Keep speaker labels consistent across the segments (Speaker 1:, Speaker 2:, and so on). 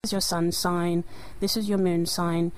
Speaker 1: is your sun sign, this is your moon sign.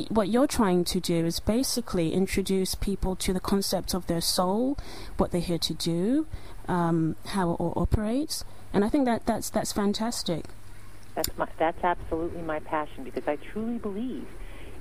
Speaker 1: What you're trying to do is basically introduce people to the concept of their soul, what they're here to do, how it all operates. And I think that's fantastic.
Speaker 2: That's absolutely my passion, because I truly believe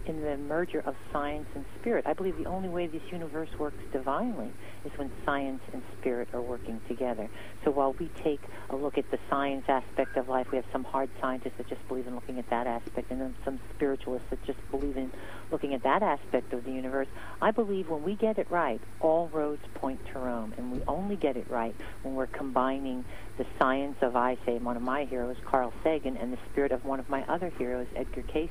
Speaker 2: in the merger of science and spirit. I believe the only way this universe works divinely is when science and spirit are working together. So while we take a look at the science aspect of life, we have some hard scientists that just believe in looking at that aspect, and then some spiritualists that just believe in looking at that aspect of the universe. I believe when we get it right, all roads point to Rome, and we only get it right when we're combining the science of, I say, one of my heroes, Carl Sagan, and the spirit of one of my other heroes, Edgar Cayce.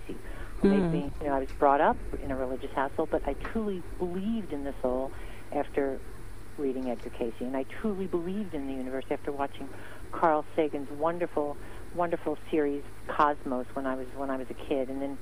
Speaker 2: Maybe, I was brought up in a religious household, but I truly believed in the soul after reading Edgar Cayce, and I truly believed in the universe after watching Carl Sagan's wonderful, wonderful series Cosmos when I was a kid. And then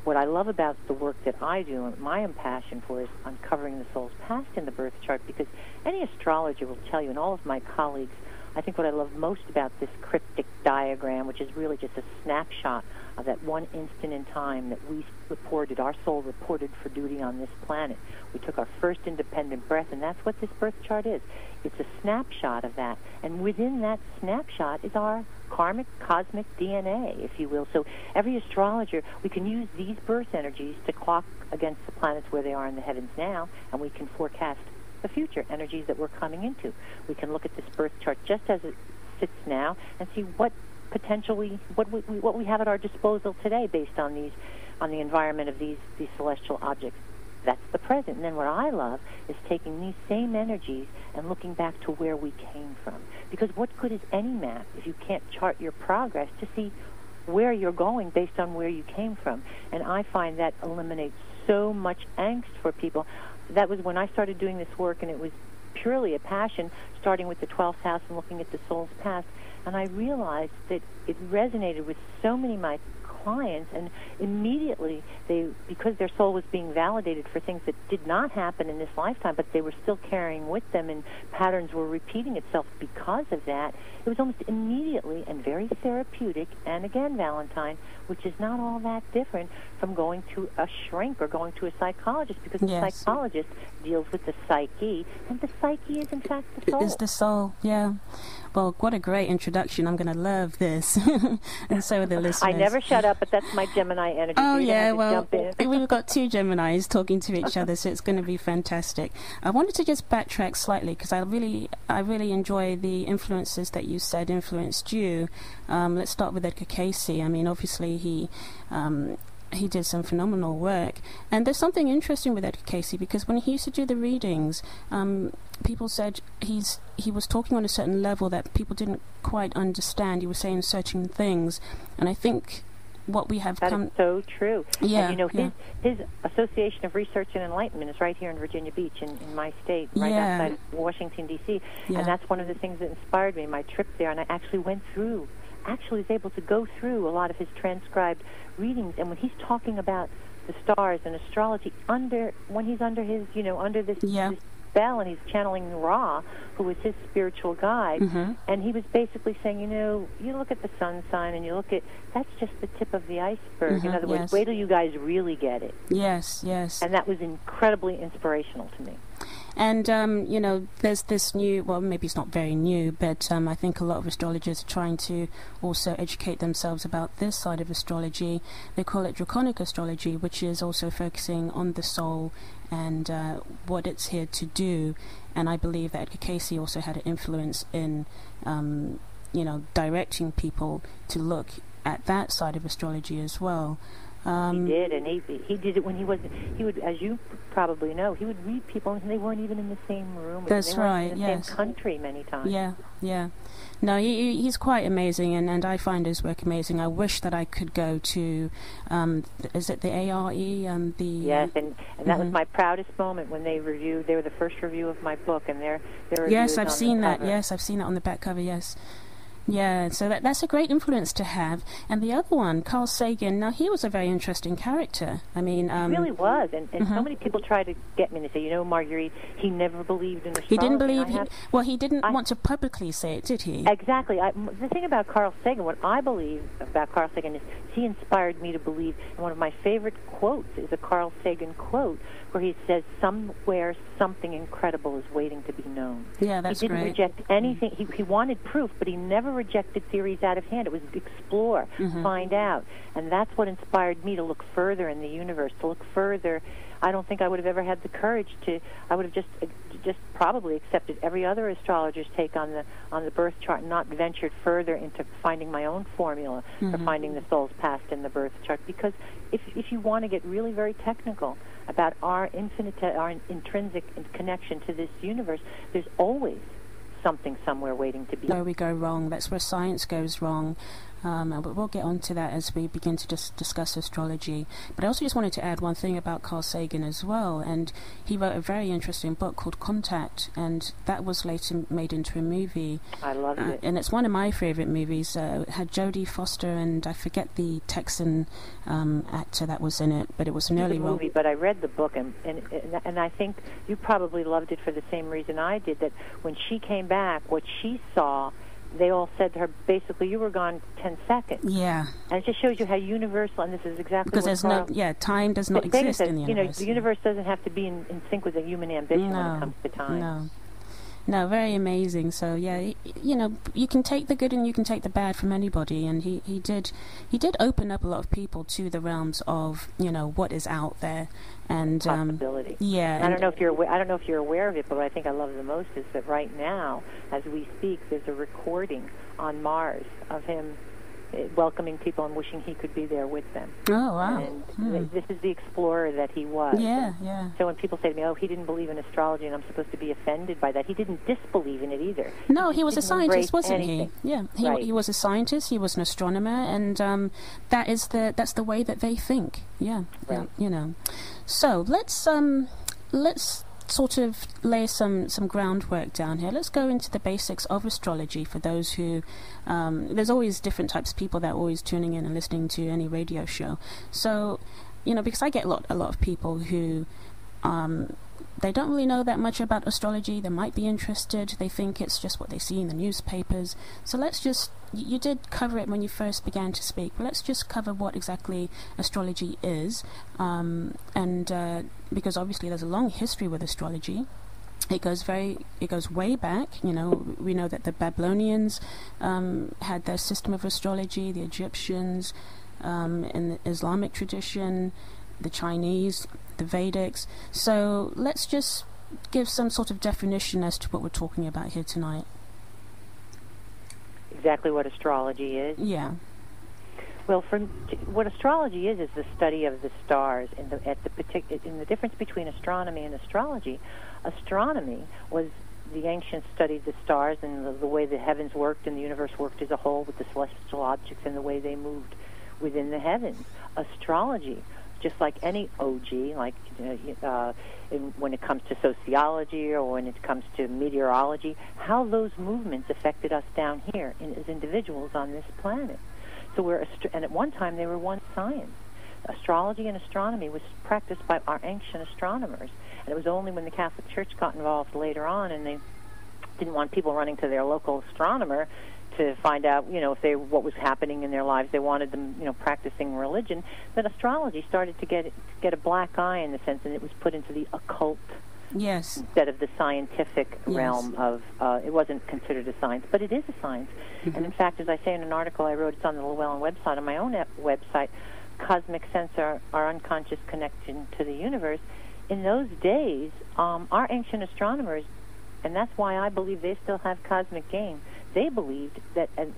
Speaker 2: what I love about the work that I do, and my passion for, is uncovering the soul's past in the birth chart, because any astrologer will tell you, and all of my colleagues, I think what I love most about this cryptic diagram, which is really just a snapshot of that one instant in time that we reported, our soul reported for duty on this planet. We took our first independent breath, and that's what this birth chart is. It's a snapshot of that. And within that snapshot is our karmic, cosmic DNA, if you will. So every astrologer, we can use these birth energies to clock against the planets where they are in the heavens now, and we can forecast the future energies that we're coming into. We can look at this birth chart just as it sits now and see what potentially what we have at our disposal today based on the environment of these celestial objects. That's the present. And then what I love is taking these same energies and looking back to where we came from. Because what good is any map if you can't chart your progress to see where you're going based on where you came from? And I find that eliminates so much angst for people. That was when I started doing this work, and it was purely a passion, starting with the 12th house and looking at the soul's past. And I realized that it resonated with so many of my clients, and immediately because their soul was being validated for things that did not happen in this lifetime, but they were still carrying with them, and patterns were repeating itself because of that, it was almost immediately and very therapeutic. And again, Valentine, which is not all that different from going to a shrink or going to a psychologist, because the psychologist deals with the psyche, and the psyche is in fact the soul.
Speaker 1: It is the soul, yeah. Well, what a great introduction. I'm going to love this. And so are the listeners.
Speaker 2: I never shut up, but that's my Gemini energy.
Speaker 1: Oh,
Speaker 2: so
Speaker 1: yeah,
Speaker 2: well,
Speaker 1: we've got two Geminis talking to each other, so it's going to be fantastic. I wanted to just backtrack slightly, because I really enjoy the influences that you said influenced you. Let's start with Edgar Cayce. I mean, obviously he did some phenomenal work. And there's something interesting with Edgar Cayce, because when he used to do the readings, people said he was talking on a certain level that people didn't quite understand. He was saying certain things. And I think what we have
Speaker 2: that is so true.
Speaker 1: Yeah,
Speaker 2: and his Association of Research and Enlightenment is right here in Virginia Beach, in my state, right outside of Washington, D.C. Yeah. And that's one of the things that inspired me, my trip there. And I actually was able to go through a lot of his transcribed readings. And when he's talking about the stars and astrology, when he's under his, under this spell, and he's channeling Ra, who was his spiritual guide, and he was basically saying, you look at the sun sign, and that's just the tip of the iceberg. In other words, wait till you guys really get it.
Speaker 1: Yes.
Speaker 2: And that was incredibly inspirational to me.
Speaker 1: And, there's this new, well, maybe it's not very new, but I think a lot of astrologers are trying to also educate themselves about this side of astrology. They call it draconic astrology, which is also focusing on the soul and what it's here to do. And I believe that Edgar Cayce also had an influence in, directing people to look at that side of astrology as well.
Speaker 2: He did, and he did it when he would, as you probably know, he would read people, and they weren't even in the same room.
Speaker 1: That's right,
Speaker 2: in the same country many times.
Speaker 1: Yeah. No, he's quite amazing, and I find his work amazing. I wish that I could go to, is it the ARE?
Speaker 2: Yes, and that was my proudest moment when they were the first review of my book, and they're
Speaker 1: Yes, I've seen that. Yes, I've seen it on the back cover, yes. Yeah, so that's a great influence to have. And the other one, Carl Sagan, now he was a very interesting character. I mean...
Speaker 2: he really was. And so many people try to get me and they say, you know, Marguerite, he never believed in astrology.
Speaker 1: He didn't believe... he didn't want to publicly say it, did he?
Speaker 2: Exactly. The thing about Carl Sagan, what I believe about Carl Sagan is he inspired me to believe, and one of my favorite quotes is a Carl Sagan quote where he says, somewhere something incredible is waiting to be known.
Speaker 1: Yeah, that's great.
Speaker 2: He didn't reject anything. He wanted proof, but he never rejected theories out of hand. It was explore, find out. And that's what inspired me to look further in the universe, to look further. I don't think I would have ever had the courage to. I would have just probably accepted every other astrologer's take on the birth chart and not ventured further into finding my own formula for finding the soul's past in the birth chart. Because if you want to get really very technical about our intrinsic connection to this universe, there's always something somewhere waiting to be.
Speaker 1: Where we go wrong, that's where science goes wrong. But we'll get on to that as we begin to discuss astrology. But I also just wanted to add one thing about Carl Sagan as well. And he wrote a very interesting book called Contact, and that was later made into a movie.
Speaker 2: I loved it.
Speaker 1: And it's one of my favorite movies. It had Jodie Foster and I forget the Texan actor that was in it, but it was an early
Speaker 2: movie. But I read the book, and I think you probably loved it for the same reason I did, that when she came back, what she saw, they all said to her, basically, you were gone 10 seconds.
Speaker 1: Yeah.
Speaker 2: And it just shows you how universal, and this is exactly
Speaker 1: because
Speaker 2: what
Speaker 1: there's time does not exist in the universe.
Speaker 2: You know, the universe doesn't have to be in sync with the human ambition when it comes to time.
Speaker 1: No, very amazing. So yeah, you know, you can take the good and you can take the bad from anybody, and he did open up a lot of people to the realms of, you know, what is out there and
Speaker 2: possibility.
Speaker 1: Yeah,
Speaker 2: I don't know if you're aware of it, but what I think I love the most is that right now, as we speak, there's a recording on Mars of him welcoming people and wishing he could be there with them.
Speaker 1: Oh, wow.
Speaker 2: And this is the explorer that he was.
Speaker 1: Yeah, yeah.
Speaker 2: So when people say to me, oh, he didn't believe in astrology and I'm supposed to be offended by that, he didn't disbelieve in it either.
Speaker 1: No, he was a scientist, wasn't
Speaker 2: anything.
Speaker 1: he? Yeah, he was a scientist, he was an astronomer, and that's the way that they think. Yeah,
Speaker 2: right.
Speaker 1: Yeah, you know. So let's sort of lay some groundwork down here. Let's go into the basics of astrology for those who there's always different types of people that are always tuning in and listening to any radio show. So, you know, because I get a lot of people who they don't really know that much about astrology. They might be interested. They think it's just what they see in the newspapers. So let's just, you did cover it when you first began to speak, but let's just cover what exactly astrology is. Because obviously there's a long history with astrology. It goes way back. You know, we know that the Babylonians had their system of astrology, the Egyptians, in the Islamic tradition, the Chinese, the Vedics. So let's just give some sort of definition as to what we're talking about here tonight.
Speaker 2: Exactly what astrology is?
Speaker 1: Yeah.
Speaker 2: Well, what astrology is the study of the stars. In the difference between astronomy and astrology, astronomy was the ancients studied the stars and the way the heavens worked and the universe worked as a whole with the celestial objects and the way they moved within the heavens. Astrology, just like any OG, like when it comes to sociology or when it comes to meteorology, how those movements affected us down here as individuals on this planet. So and at one time they were one science. Astrology and astronomy was practiced by our ancient astronomers, and it was only when the Catholic Church got involved later on, and they didn't want people running to their local astronomer to find out, you know, what was happening in their lives. They wanted them, you know, practicing religion. That astrology started to get a black eye in the sense, and it was put into the occult.
Speaker 1: Yes.
Speaker 2: Instead of the scientific realm of, it wasn't considered a science, but it is a science. Mm-hmm. And in fact, as I say in an article I wrote, it's on the Llewellyn website, on my own website, Cosmic Sense, our unconscious connection to the universe. In those days, our ancient astronomers, and that's why I believe they still have cosmic game, they believed that, and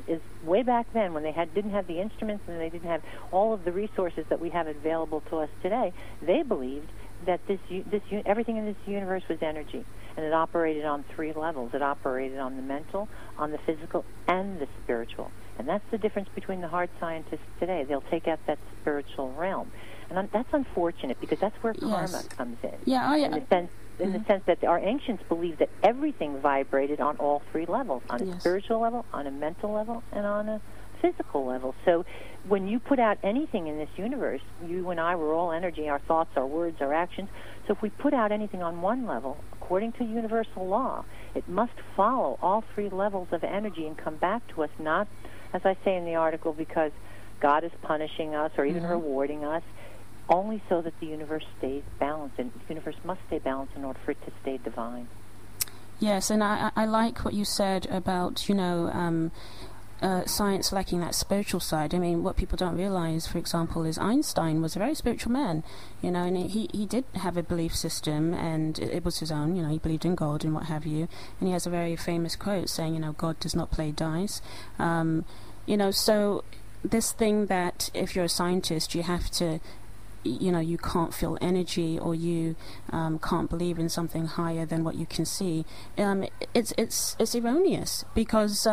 Speaker 2: is way back then when they didn't have the instruments and they didn't have all of the resources that we have available to us today, they believed that everything in this universe was energy, and it operated on three levels. It operated on the mental, on the physical, and the spiritual. And that's the difference between the hard scientists today. They'll take out that spiritual realm. And that's unfortunate, because that's where karma comes in.
Speaker 1: Yeah,
Speaker 2: in the sense in the sense that our ancients believed that everything vibrated on all three levels, on a spiritual level, on a mental level, and on a physical level. So when you put out anything in this universe, you and I, we're all energy, our thoughts, our words, our actions. So if we put out anything on one level, according to universal law, it must follow all three levels of energy and come back to us, not, as I say in the article, because God is punishing us or even rewarding us, only so that the universe stays balanced. And the universe must stay balanced in order for it to stay divine.
Speaker 1: Yes, and I like what you said about, science lacking that spiritual side. I mean, what people don't realize, for example, is Einstein was a very spiritual man, and he did have a belief system, and it was his own, he believed in God and what have you, and he has a very famous quote saying, God does not play dice. So this thing that if you're a scientist, you have to, you can't feel energy, or you can't believe in something higher than what you can see. It's erroneous, because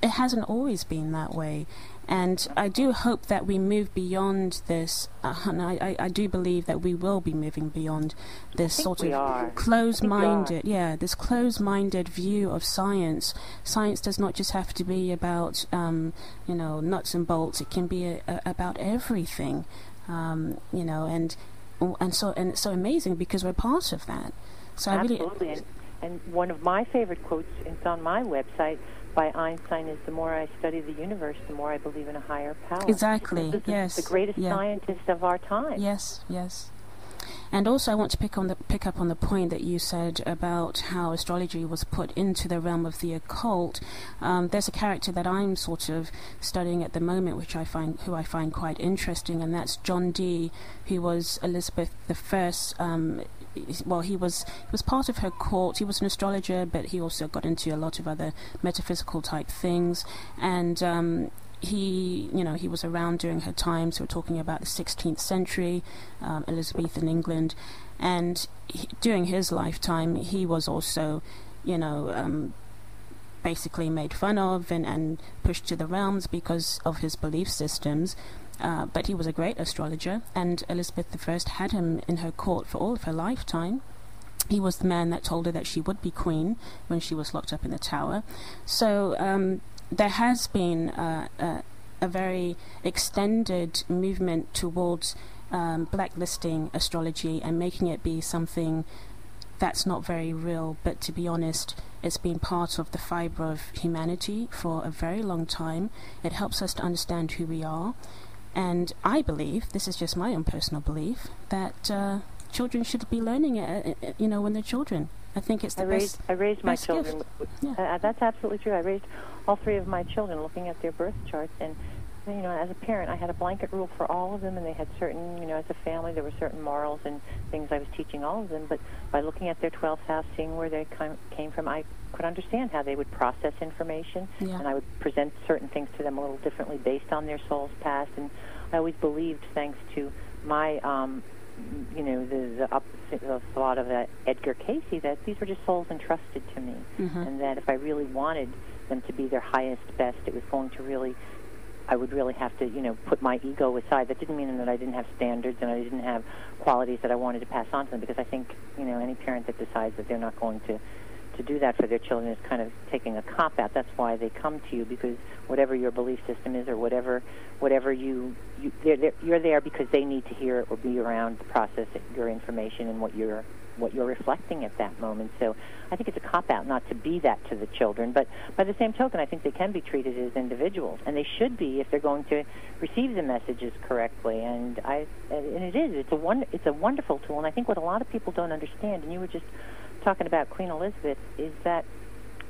Speaker 1: it hasn't always been that way. And I do hope that we move beyond this, and I do believe that we will be moving beyond this sort of closed-minded, this closed-minded view of science. Science does not just have to be about, nuts and bolts. It can be about everything, and it's so amazing because we're part of that. So
Speaker 2: absolutely, and one of my favorite quotes, it's on my website, by Einstein, is the more I study the universe, the more I believe in a higher power.
Speaker 1: Exactly,
Speaker 2: this is the greatest scientist of our time.
Speaker 1: Yes. And also I want to pick up on the point that you said about how astrology was put into the realm of the occult. There's a character that I'm sort of studying at the moment, who I find quite interesting, and that's John Dee, who was Elizabeth I. He was part of her court. He was an astrologer, but he also got into a lot of other metaphysical type things, and he was around during her time. So we're talking about the 16th century, Elizabethan England, and during his lifetime, he was also, basically made fun of and pushed to the realms because of his belief systems. But he was a great astrologer, and Elizabeth I had him in her court for all of her lifetime. He was the man that told her that she would be queen when she was locked up in the tower. So there has been a very extended movement towards blacklisting astrology and making it be something that's not very real, but to be honest, it's been part of the fibre of humanity for a very long time. It helps us to understand who we are. And I believe, this is just my own personal belief, that children should be learning it, when they're children. I think it's the best.
Speaker 2: I raised my children.
Speaker 1: Yeah.
Speaker 2: That's absolutely true. I raised all three of my children looking at their birth charts, and as a parent, I had a blanket rule for all of them, and they had certain, as a family, there were certain morals and things I was teaching all of them. But by looking at their 12th house, seeing where they came from, I could understand how they would process information, and I would present certain things to them a little differently based on their soul's past. And I always believed, thanks to my, the thought of Edgar Casey, that these were just souls entrusted to me, and that if I really wanted them to be their highest best, it was going to I would really have to, put my ego aside. That didn't mean that I didn't have standards and I didn't have qualities that I wanted to pass on to them, because I think, any parent that decides that they're not going to do that for their children is kind of taking a cop-out. That's why they come to you, because whatever your belief system is, or whatever you're there because they need to hear it or be around to process your information and what you're reflecting at that moment. So I think it's a cop-out not to be that to the children, but by the same token, I think they can be treated as individuals, and they should be if they're going to receive the messages correctly. And it's a wonderful tool. And I think what a lot of people don't understand, and you were just talking about Queen Elizabeth, is that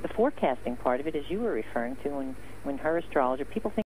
Speaker 2: the forecasting part of it, as you were referring to, when her astrologer, people think